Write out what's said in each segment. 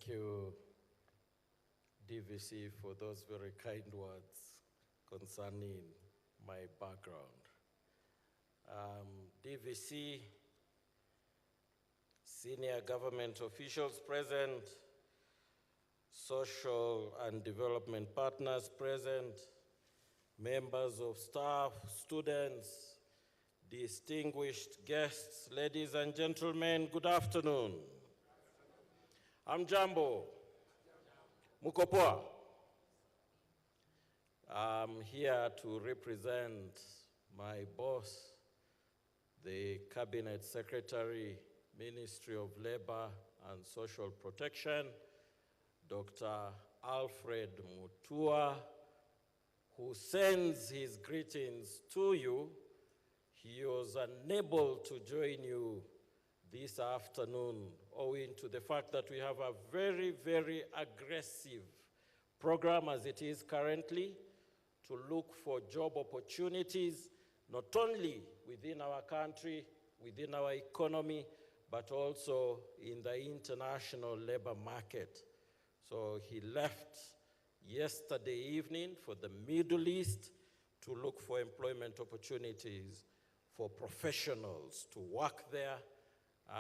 Thank you, DVC, for those very kind words concerning my background. DVC, senior government officials present, social and development partners present, members of staff, students, distinguished guests, ladies and gentlemen, good afternoon. I'm Jambo. Mukopoa. I'm here to represent my boss, the Cabinet Secretary, Ministry of Labor and Social Protection, Dr. Alfred Mutua, who sends his greetings to you. He was unable to join you this afternoon owing to the fact that we have a very, very aggressive program as it is currently to look for job opportunities, not only within our country, within our economy, but also in the international labor market. So he left yesterday evening for the Middle East to look for employment opportunities for professionals to work there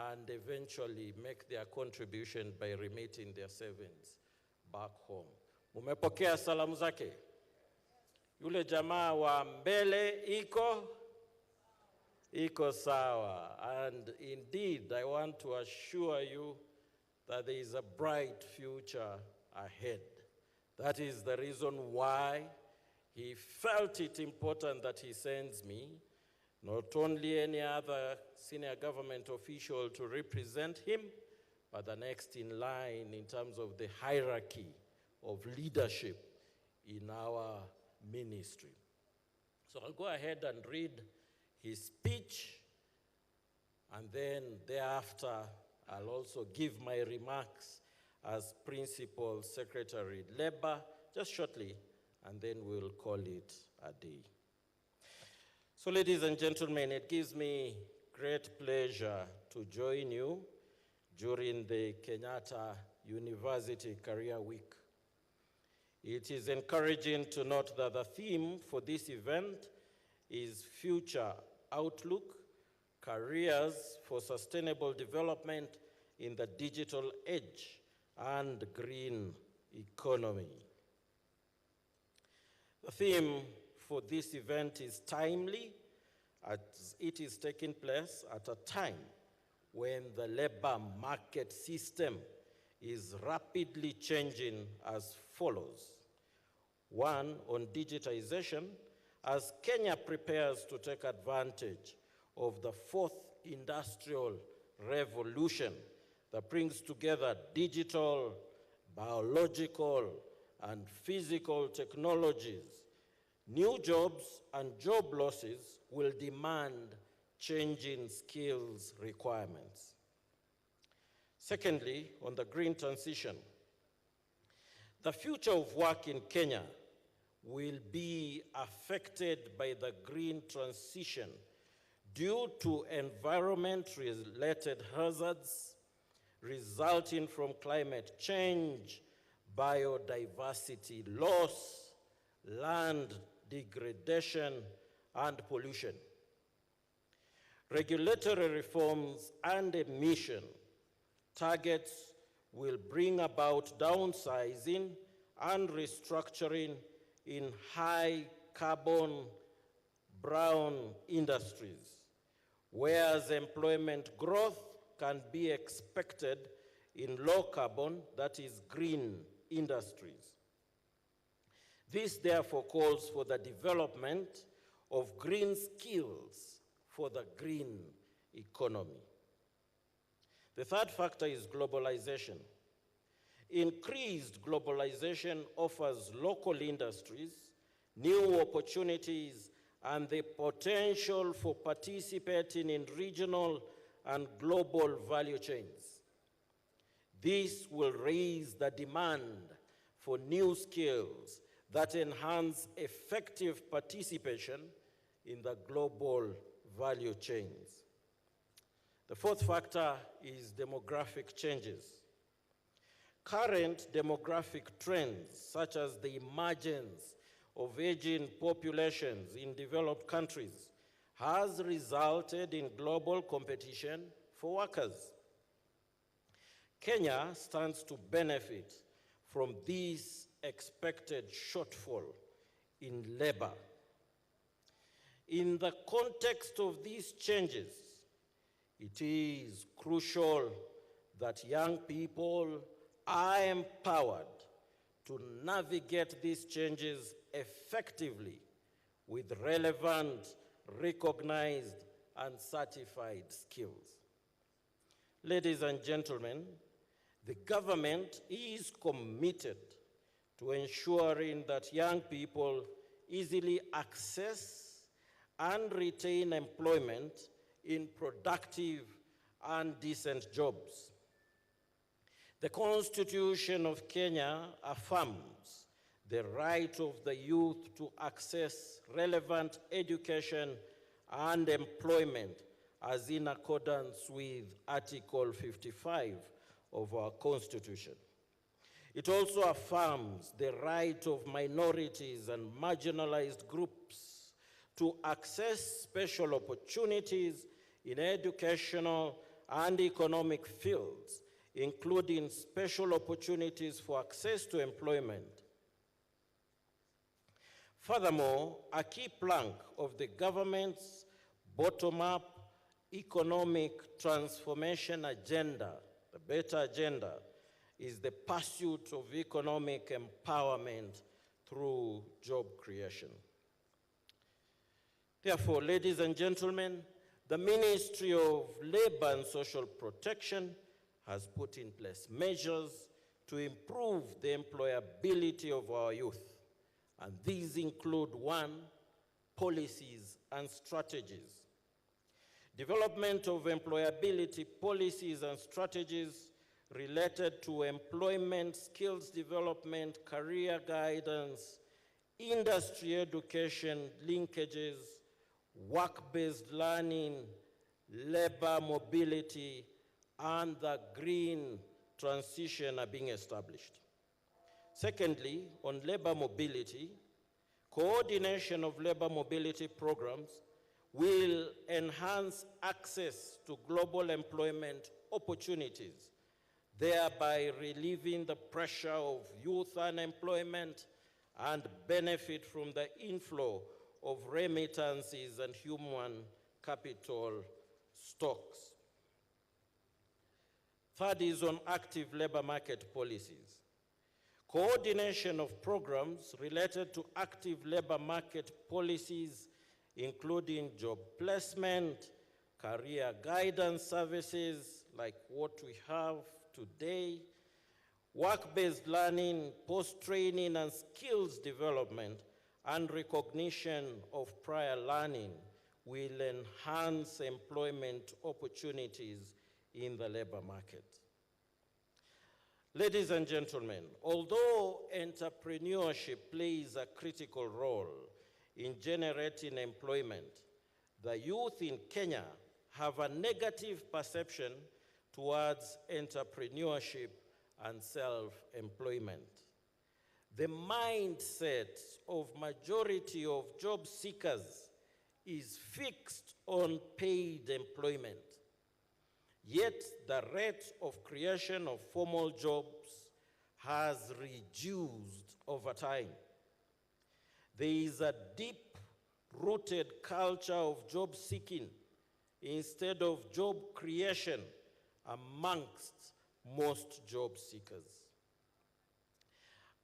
and eventually make their contribution by remitting their savings back home. Mumepokea salamu zake? Yule jamaa wa mbele iko sawa. And indeed, I want to assure you that there is a bright future ahead. That is the reason why he felt it important that he sends me, not only any other senior government official to represent him, but the next in line in terms of the hierarchy of leadership in our ministry. So I'll go ahead and read his speech, and then thereafter I'll also give my remarks as Principal Secretary Labor, just shortly, and then we'll call it a day. So ladies and gentlemen, it gives me great pleasure to join you during the Kenyatta University Career Week. It is encouraging to note that the theme for this event is Future Outlook, Careers for Sustainable Development in the Digital Age and Green Economy. The theme for this event is timely, as it is taking place at a time when the labor market system is rapidly changing as follows. One, on digitization, as Kenya prepares to take advantage of the fourth industrial revolution that brings together digital, biological, and physical technologies, new jobs and job losses will demand changing skills requirements. Secondly, on the green transition, the future of work in Kenya will be affected by the green transition due to environment-related hazards resulting from climate change, biodiversity loss, land degradation, and pollution. Regulatory reforms and emission targets will bring about downsizing and restructuring in high carbon brown industries, whereas employment growth can be expected in low carbon, that is green industries. This therefore calls for the development of green skills for the green economy. The third factor is globalization. Increased globalization offers local industries new opportunities and the potential for participating in regional and global value chains. This will raise the demand for new skills that enhance effective participation in the global value chains. The fourth factor is demographic changes. Current demographic trends, such as the emergence of aging populations in developed countries, has resulted in global competition for workers. Kenya stands to benefit from this expected shortfall in labor. In the context of these changes, it is crucial that young people are empowered to navigate these changes effectively with relevant, recognized, and certified skills. Ladies and gentlemen, the government is committed to ensuring that young people easily access and retain employment in productive and decent jobs. The Constitution of Kenya affirms the right of the youth to access relevant education and employment as in accordance with Article 55 of our Constitution. It also affirms the right of minorities and marginalized groups to access special opportunities in educational and economic fields, including special opportunities for access to employment. Furthermore, a key plank of the government's bottom-up economic transformation agenda, the better agenda, is the pursuit of economic empowerment through job creation. Therefore, ladies and gentlemen, the Ministry of Labor and Social Protection has put in place measures to improve the employability of our youth. And these include: 1, policies and strategies. Development of employability policies and strategies related to employment, skills development, career guidance, industry education linkages, work-based learning, labor mobility, and the green transition are being established. Secondly, on labor mobility, coordination of labor mobility programs will enhance access to global employment opportunities, thereby relieving the pressure of youth unemployment and benefit from the inflow of remittances and human capital stocks. Third is on active labor market policies. Coordination of programs related to active labor market policies, including job placement, career guidance services like what we have today, work-based learning, post-training and skills development, and recognition of prior learning will enhance employment opportunities in the labor market. Ladies and gentlemen, although entrepreneurship plays a critical role in generating employment, the youth in Kenya have a negative perception towards entrepreneurship and self-employment. The mindset of majority of job seekers is fixed on paid employment. Yet the rate of creation of formal jobs has reduced over time. There is a deep-rooted culture of job seeking instead of job creation amongst most job seekers.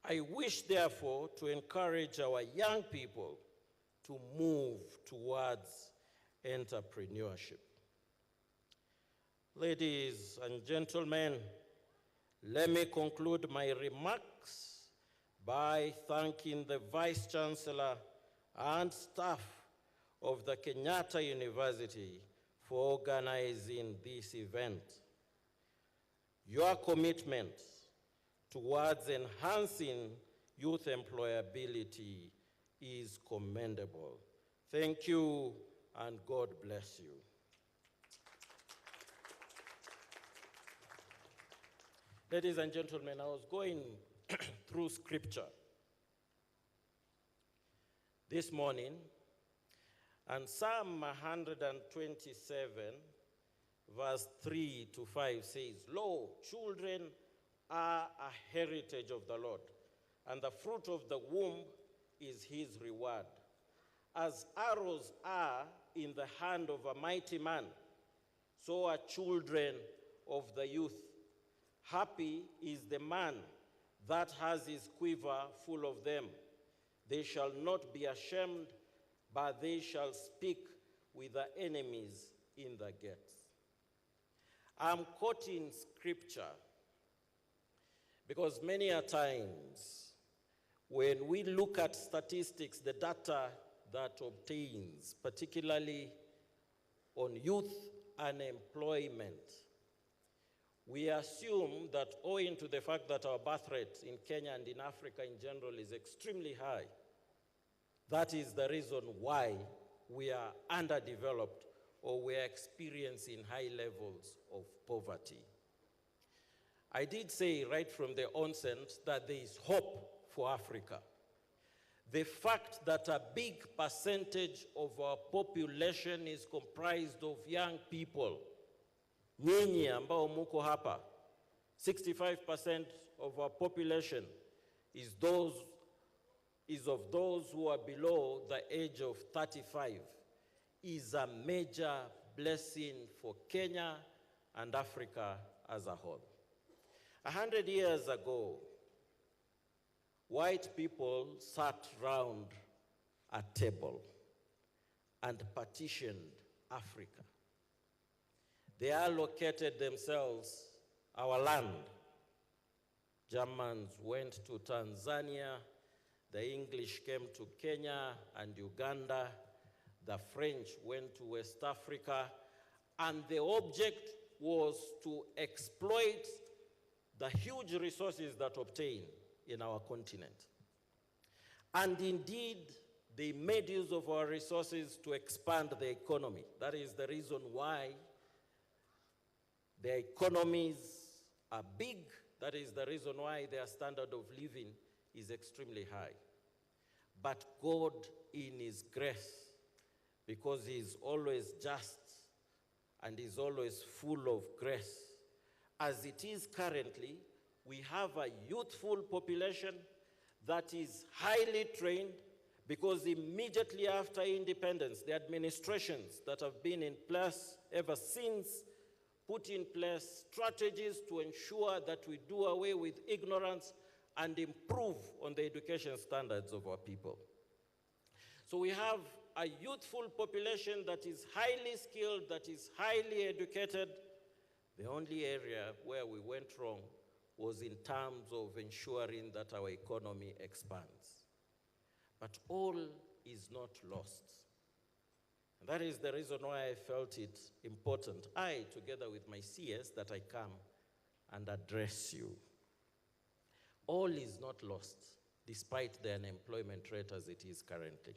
I wish, therefore, to encourage our young people to move towards entrepreneurship. Ladies and gentlemen, let me conclude my remarks by thanking the Vice Chancellor and staff of the Kenyatta University for organizing this event. Your commitment towards enhancing youth employability is commendable. Thank you, and God bless you. Ladies and gentlemen, I was going through scripture this morning, and Psalm 127, verse 3 to 5 says, "Lo, children are a heritage of the Lord, and the fruit of the womb is his reward. As arrows are in the hand of a mighty man, so are children of the youth. Happy is the man that has his quiver full of them. They shall not be ashamed, but they shall speak with the enemies in the gates." I'm quoting scripture because many a times when we look at statistics, the data that obtains, particularly on youth unemployment, we assume that owing to the fact that our birth rate in Kenya and in Africa in general is extremely high, that is the reason why we are underdeveloped or we are experiencing high levels of poverty. I did say right from the onset that there is hope for Africa. The fact that a big percentage of our population is comprised of young people, nyinyi ambao muko hapa, 65% of our population is of those who are below the age of 35, is a major blessing for Kenya and Africa as a whole. 100 years ago, white people sat round a table and partitioned Africa. They allocated themselves our land. Germans went to Tanzania, the English came to Kenya and Uganda, the French went to West Africa, and the object was to exploit the huge resources that obtain in our continent. And indeed, they made use of our resources to expand the economy. That is the reason why their economies are big. That is the reason why their standard of living is extremely high. But God, in his grace, because he is always just and is always full of grace, as it is currently, we have a youthful population that is highly trained, because immediately after independence, the administrations that have been in place ever since put in place strategies to ensure that we do away with ignorance and improve on the education standards of our people. So we have a youthful population that is highly skilled, that is highly educated. The only area where we went wrong was in terms of ensuring that our economy expands. But all is not lost. And that is the reason why I felt it important, I, together with my CS, that I come and address you. All is not lost, despite the unemployment rate as it is currently.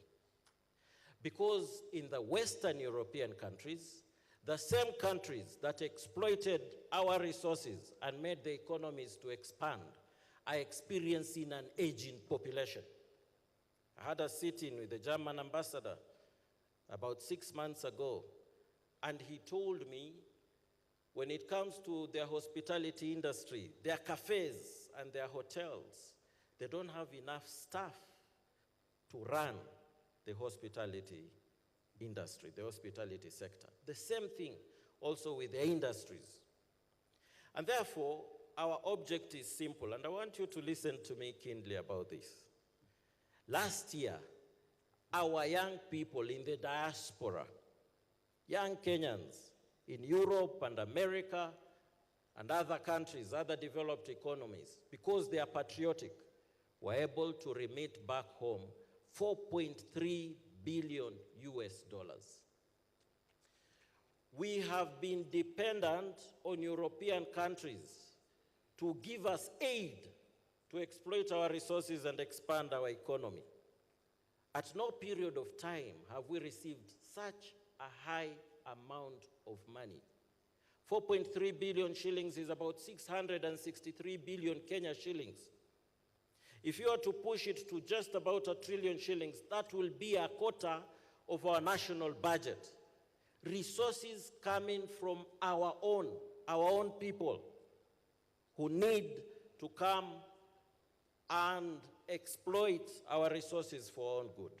Because in the Western European countries, the same countries that exploited our resources and made the economies to expand are experiencing an aging population. I had a sit-in with the German ambassador about 6 months ago, and he told me when it comes to their hospitality industry, their cafes and their hotels, they don't have enough staff to run the hospitality industry, the hospitality sector. The same thing also with the industries. And therefore, our object is simple, and I want you to listen to me keenly about this. Last year, our young people in the diaspora, young Kenyans in Europe and America and other countries, other developed economies, because they are patriotic, were able to remit back home $4.3 billion US. We have been dependent on European countries to give us aid to exploit our resources and expand our economy. At no period of time have we received such a high amount of money. 4.3 billion shillings is about 663 billion Kenya shillings. If you are to push it to just about 1 trillion shillings, that will be a quarter of our national budget. Resources coming from our own people who need to come and exploit our resources for our own good.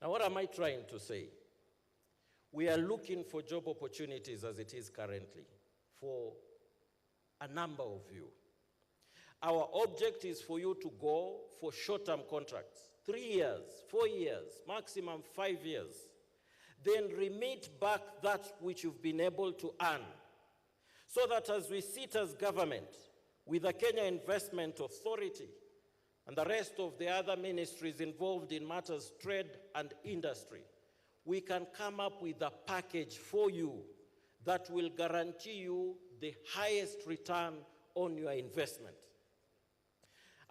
Now, what am I trying to say? We are looking for job opportunities as it is currently for a number of you. Our object is for you to go for short-term contracts, 3 years, 4 years, maximum 5 years. Then remit back that which you've been able to earn, so that as we sit as government with the Kenya Investment Authority and the rest of the other ministries involved in matters trade and industry, we can come up with a package for you that will guarantee you the highest return on your investment.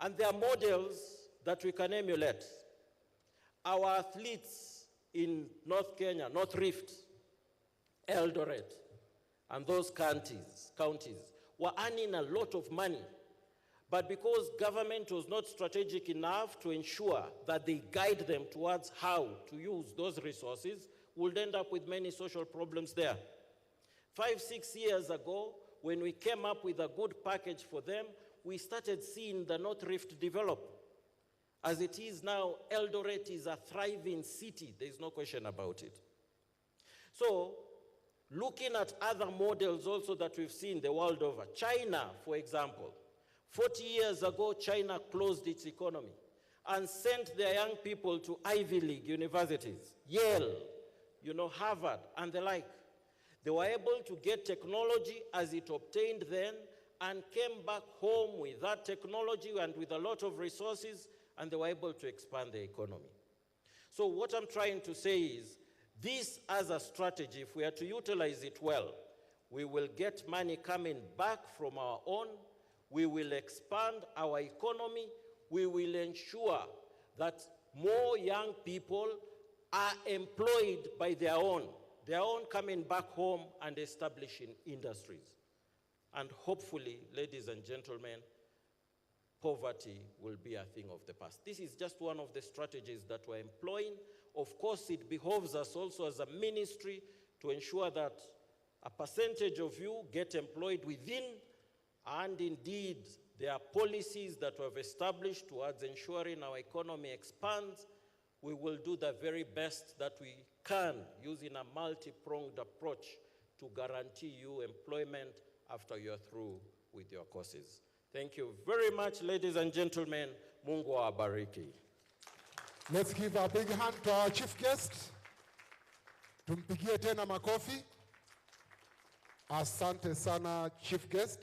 And there are models that we can emulate. Our athletes in North Kenya, North Rift, Eldoret, and those counties were earning a lot of money. But because government was not strategic enough to ensure that they guide them towards how to use those resources, we'll end up with many social problems there. 5, 6 years ago, when we came up with a good package for them, we started seeing the North Rift develop. As it is now, Eldoret is a thriving city. There is no question about it. So, looking at other models also that we've seen the world over, China, for example, 40 years ago, China closed its economy and sent their young people to Ivy League universities, Yale, Harvard, and the like. They were able to get technology as it obtained then and came back home with that technology and with a lot of resources, and they were able to expand their economy. So what I'm trying to say is, this as a strategy, if we are to utilize it well, we will get money coming back from our own, we will expand our economy, we will ensure that more young people are employed by their own coming back home and establishing industries. And hopefully, ladies and gentlemen, poverty will be a thing of the past. This is just one of the strategies that we're employing. Of course, it behoves us also as a ministry to ensure that a percentage of you get employed within, and indeed, there are policies that we have established towards ensuring our economy expands. We will do the very best that we can using a multi-pronged approach to guarantee you employment after you're through with your courses. Thank you very much, ladies and gentlemen. Mungu awabariki. Let's give a big hand to our chief guest. Tumpigie tena makofi. Asante sana, chief guest.